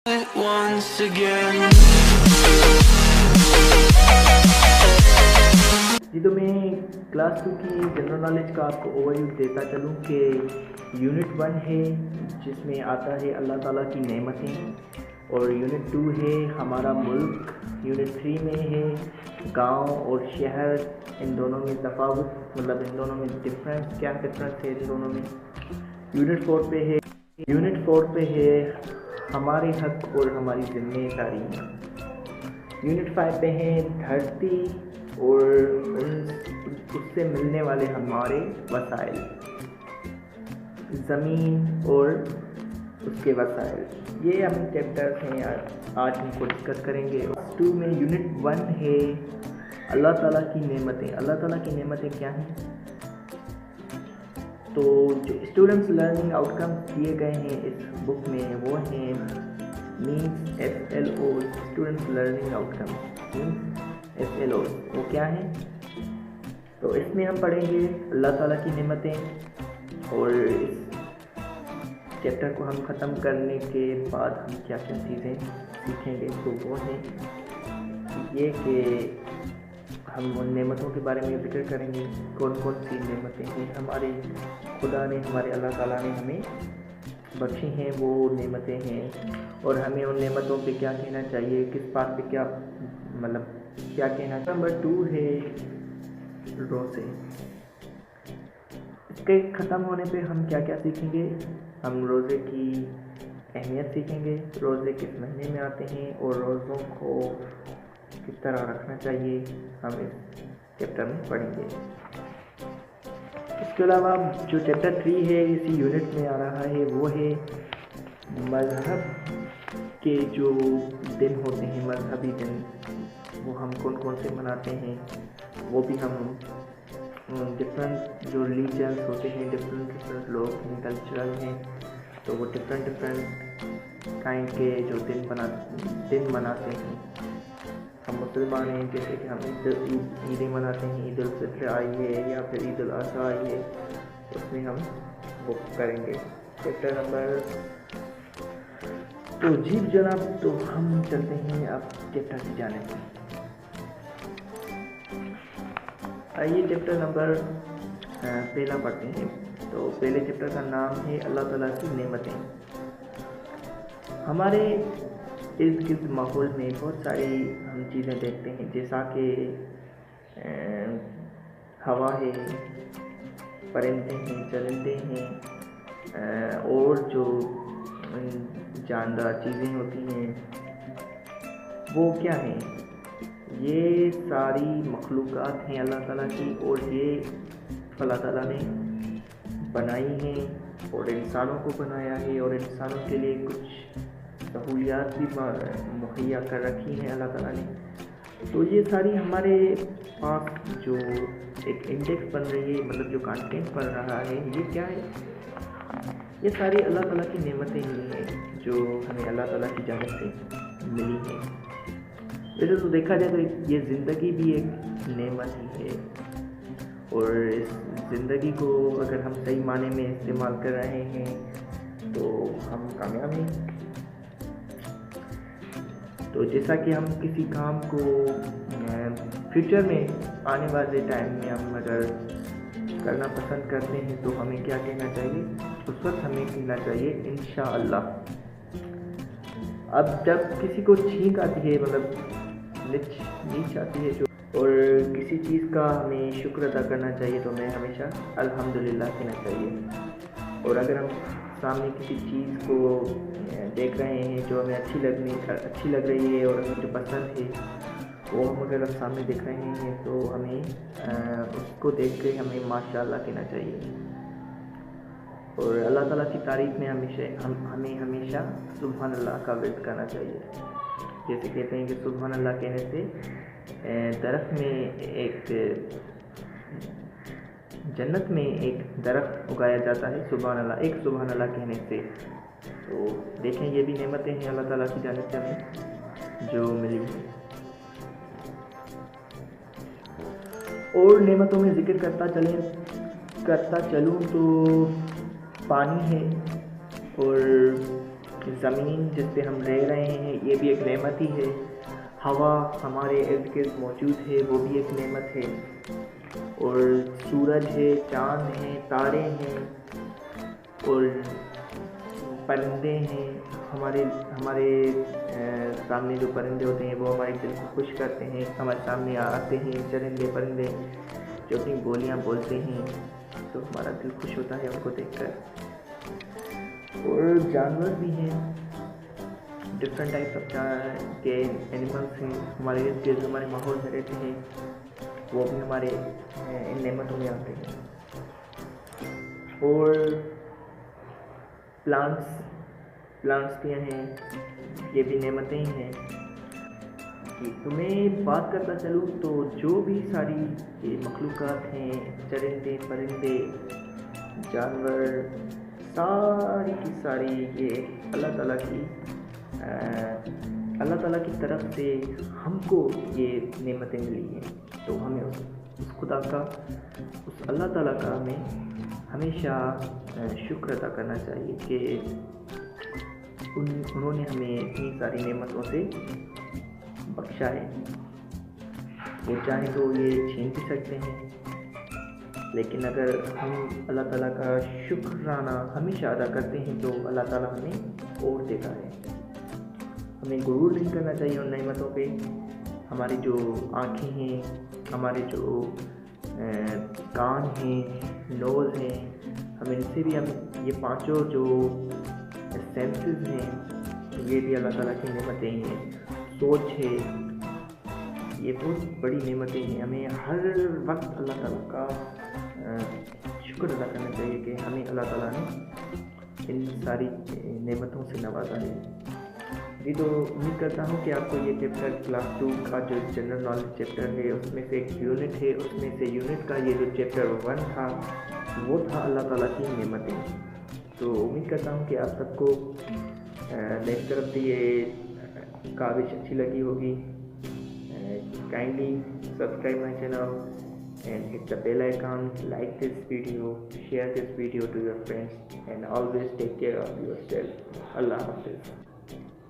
once again. जी तो मैं class 2 की जनरल नॉलेज का आपको ओवरव्यू देता चलूँ कि यूनिट 1 है जिसमें आता है अल्लाह ताला की नेमतें, और यूनिट 2 है हमारा मुल्क, यूनिट 3 में है गांव और शहर, इन दोनों में तफावत, मतलब इन दोनों में डिफरेंस, क्या डिफरेंस है इन दोनों में। यूनिट 4 पे है हमारे हक और हमारी जिम्मेदारियाँ। यूनिट 5 पे है धरती और उससे मिलने वाले हमारे वसाइल, ज़मीन और उसके वसाइल। ये हम चैप्टर्स हैं यार, आज इनको डिस्कस करेंगे। 2 में यूनिट 1 है अल्लाह ताला की नेमतें। अल्लाह ताला की नेमतें क्या हैं? तो जो स्टूडेंट्स लर्निंग आउटकम्स दिए गए हैं इस बुक में वो हैं means SLO, students learning outcomes means SLO। वो क्या है? तो इसमें हम पढ़ेंगे अल्लाह ताला की नेमतें, और इस चैप्टर को हम ख़त्म करने के बाद हम क्या क्या चीज़ें सीखेंगे। तो वो है ये कि हम उन नेमतों के बारे में जिक्र करेंगे, कौन कौन सी नेमतें हैं हमारे खुदा ने, हमारे अल्लाह ताला ने हमें बख्शी हैं, वो नेमतें हैं, और हमें उन नेमतों पे क्या कहना चाहिए, किस बात पे क्या मतलब क्या कहना। नंबर 2 है रोज़े। इसके ख़त्म होने पे हम क्या क्या सीखेंगे? हम रोज़े की अहमियत सीखेंगे, रोज़े किस महीने में आते हैं और रोज़ों को किस तरह रखना चाहिए, हम इस चैप्टर में पढ़ेंगे। इसके अलावा जो चैप्टर 3 है इसी यूनिट में आ रहा है वो है मज़हब के जो दिन होते हैं, मजहबी दिन, वो हम कौन कौन से मनाते हैं, वो भी हम डिफरेंट जो रिलीजन्स होते हैं, डिफरेंट लोग हैं, कल्चरल हैं, तो वो डिफरेंट काइंड के जो दिन मनाते हैं। हम मुसलमान हैं, जैसे कि हम ईदें मनाते हैं, ईद उल फित्र आई है या फिर ईद उल अज़हा आई है, उसमें हम वो करेंगे चैप्टर नंबर। तो जी जनाब, तो हम चलते हैं अब चैप्टर की जानिब। आइए चैप्टर नंबर पहला पढ़ते हैं। तो पहले चैप्टर का नाम है अल्लाह ताला की नेमतें। हमारे इर्द गिर्द माहौल में बहुत सारी हम चीज़ें देखते हैं, जैसा कि हवा है, परिंदे हैं, चरिंदे हैं, और जो जानदार चीज़ें होती हैं वो क्या हैं? ये सारी मखलूक़ात हैं अल्लाह ताला की, और ये अल्लाह ताला ने बनाई हैं और इंसानों को बनाया है, और इंसानों के लिए कुछ सहूलियात भी मुहैया कर रखी हैं अल्लाह ताला ने। तो ये सारी हमारे पास जो एक इंडेक्स बन रही है, मतलब जो कंटेंट बन रहा है, ये क्या है? ये सारी अल्लाह ताला की नेमतें ही हैं जो हमें अल्लाह ताला की जानिब से मिली हैं। वैसे तो देखा जाए तो ये ज़िंदगी भी एक नेमत ही है, और इस ज़िंदगी को अगर हम सही माने में इस्तेमाल कर रहे हैं तो हम कामयाब हैं। तो जैसा कि हम किसी काम को फ्यूचर में आने वाले टाइम में हम अगर करना पसंद करते हैं तो हमें क्या कहना चाहिए? उस वक्त हमें कहना चाहिए इंशाअल्लाह। अब जब किसी को छींक आती है, मतलब नीच आती है जो, और किसी चीज़ का हमें शुक्र अदा करना चाहिए, तो हमें हमेशा अल्हम्दुलिल्लाह कहना चाहिए। और अगर हम सामने किसी चीज़ को देख रहे हैं जो हमें अच्छी लग रही है और हमें जो पसंद है, वो हम अगर सामने देख रहे हैं तो हमें उसको देख के हमें माशाअल्लाह कहना चाहिए। और अल्लाह ताला की तारीफ़ में हमें हमेशा सुभान अल्लाह का विर्द करना चाहिए। जैसे कहते हैं कि सुभान अल्लाह कहने से दरख्त में जन्नत में एक दरख्त उगाया जाता है, सुभान अल्लाह, एक सुभान अल्लाह कहने से। तो देखें, ये भी नेमतें हैं अल्लाह ताला की जानिब से हमें जो मिली है। और नेमतों में जिक्र करता चलूँ तो पानी है, और زمین جس پہ ہم رہ رہے ہیں یہ بھی ایک نعمت ہی ہے، ہوا ہمارے ارد گرد موجود ہے وہ بھی ایک نعمت ہے، اور سورج ہے، چاند ہیں، تارے ہیں، اور پرندے ہیں، ہمارے سامنے جو پرندے ہوتے ہیں وہ ہمارے دل کو خوش کرتے ہیں، ہمارے سامنے آتے ہیں چرندے پرندے جو اپنی بولیاں بولتے ہیں تو ہمارا دل خوش ہوتا ہے ان کو دیکھ کر۔ اور جانور بھی ہیں، ڈفرینٹ ٹائپس آف کے اینیملس ہیں ہمارے ارد گرد ہمارے ماحول میں رہتے ہیں، وہ بھی ہمارے ان نعمتوں میں آتے ہیں۔ اور پلانٹس بھی ہیں، یہ بھی نعمتیں ہی ہیں۔ تو میں بات کرتا چلوں تو جو بھی ساری یہ مخلوقات ہیں، چرندے پرندے جانور، ساری کی ساری یہ اللہ تعالیٰ کی طرف سے ہم کو یہ نعمتیں ملی ہیں، تو ہمیں اس خدا کا، اس اللہ تعالیٰ کا ہمیں ہمیشہ شکر ادا کرنا چاہیے کہ انہوں نے ہمیں اتنی ساری نعمتوں سے بخشا ہے۔ وہ چاہیں تو یہ چھین بھی سکتے ہیں، لیکن اگر ہم اللہ تعالیٰ کا شکرانہ ہمیشہ ادا کرتے ہیں تو اللہ تعالیٰ ہمیں اور دیتا ہے۔ ہمیں غرور نہیں کرنا چاہیے ان نعمتوں پہ۔ ہماری جو آنکھیں ہیں، ہمارے جو کان ہیں، نوز ہیں، ہمیں ان سے بھی ہم یہ پانچوں جو سینسز ہیں یہ بھی اللہ تعالیٰ کی نعمتیں ہیں۔ سوچ ہے، یہ بہت بڑی نعمتیں ہیں، ہمیں ہر وقت اللہ تعالیٰ کا شکر ادا کرنا چاہیے کہ ہمیں اللہ تعالیٰ نے ان ساری نعمتوں سے نوازا ہے۔ جی تو امید کرتا ہوں کہ آپ کو یہ چیپٹر کلاس 2 کا جو جنرل نالج چیپٹر ہے اس میں سے ایک یونٹ ہے، اس میں سے یونٹ کا یہ جو چیپٹر 1 تھا وہ تھا اللہ تعالیٰ کی نعمتیں۔ تو امید کرتا ہوں کہ آپ سب کو میری طرف سے یہ کاوش اچھی لگی ہوگی۔ Kindly subscribe my channel and hit the bell icon, like this video, share this video to your friends, and always take care of yourself. Allah Hafiz.